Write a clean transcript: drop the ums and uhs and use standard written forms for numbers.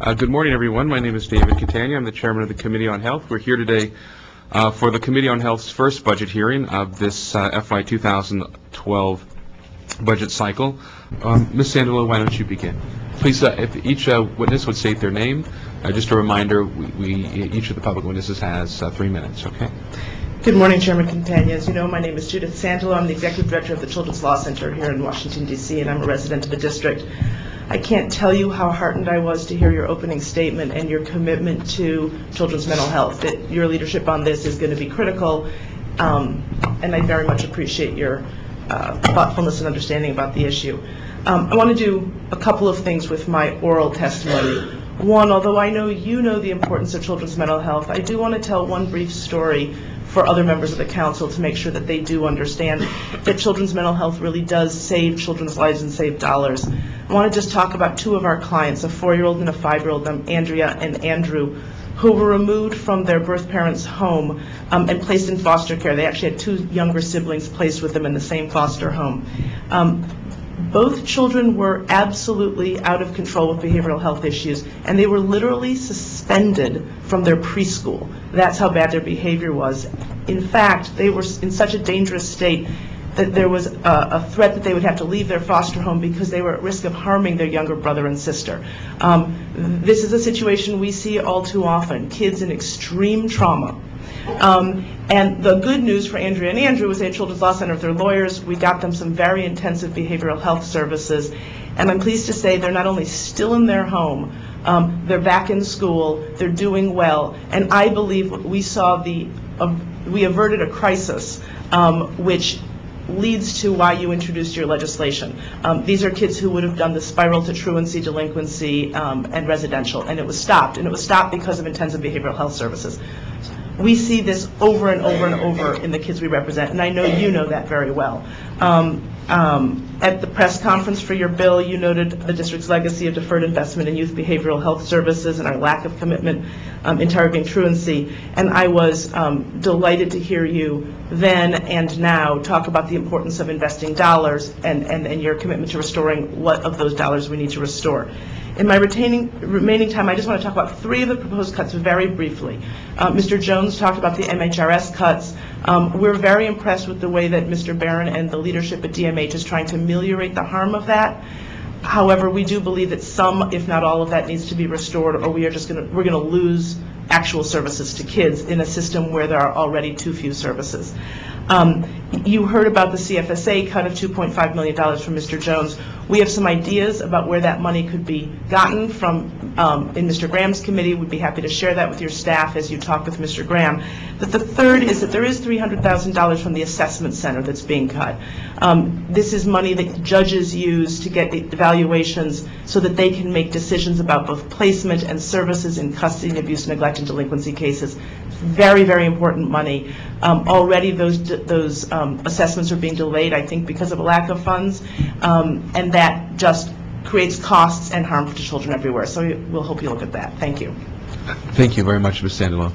Good morning, everyone. My name is David Catania. I'm the chairman of the Committee on Health. We're here today for the Committee on Health's first budget hearing of this FY 2012 budget cycle. Ms. Sandalo, why don't you begin? Please, if each witness would state their name. Just a reminder, each of the public witnesses has 3 minutes, okay? Good morning, Chairman Catania. As you know, my name is Judith Sandalo. I'm the Executive Director of the Children's Law Center here in Washington, D.C., and I'm a resident of the district. I can't tell you how heartened I was to hear your opening statement and your commitment to children's mental health. That your leadership on this is going to be critical, and I very much appreciate your thoughtfulness and understanding about the issue. I want to do a couple of things with my oral testimony. One, although I know you know the importance of children's mental health, I do want to tell one brief story for other members of the council to make sure that they do understand that children's mental health really does save children's lives and save dollars. I want to just talk about two of our clients, a 4-year-old and a 5-year-old, Andrea and Andrew, who were removed from their birth parents' home and placed in foster care. They actually had 2 younger siblings placed with them in the same foster home. Both children were absolutely out of control with behavioral health issues, and they were literally suspended from their preschool. That's how bad their behavior was. In fact, they were in such a dangerous state that there was a threat that they would have to leave their foster home because they were at risk of harming their younger brother and sister. This is a situation we see all too often, kids in extreme trauma. And the good news for Andrea and Andrew was they had Children's Law Center with their lawyers. We got them some very intensive behavioral health services. And I'm pleased to say they're not only still in their home, they're back in school, they're doing well. And I believe we averted a crisis, which leads to why you introduced your legislation. These are kids who would have done the spiral to truancy, delinquency, and residential, and it was stopped. And it was stopped because of intensive behavioral health services. We see this over and over and over in the kids we represent, and I know you know that very well. At the press conference for your bill, you noted the district's legacy of deferred investment in youth behavioral health services and our lack of commitment in targeting truancy. And I was delighted to hear you then and now talk about the importance of investing dollars and your commitment to restoring what of those dollars we need to restore. In my remaining time, I just want to talk about 3 of the proposed cuts very briefly. Mr. Jones talked about the MHRS cuts. We're very impressed with the way that Mr. Barron and the leadership at DMH is trying to ameliorate the harm of that. However, we do believe that some, if not all of that, needs to be restored, or we're going to lose actual services to kids in a system where there are already too few services. You heard about the CFSA cut of $2.5 million from Mr. Jones. We have some ideas about where that money could be gotten from in Mr. Graham's committee. We'd be happy to share that with your staff as you talk with Mr. Graham. But the third is that there is $300,000 from the assessment center that's being cut. This is money that judges use to get evaluations so that they can make decisions about both placement and services in custody, abuse, neglect, and delinquency cases. Very, very important money. Already those assessments are being delayed, I think, because of a lack of funds, and that just creates costs and harm to children everywhere. So we'll hope you look at that. Thank you. Thank you very much, Ms. Sandalo.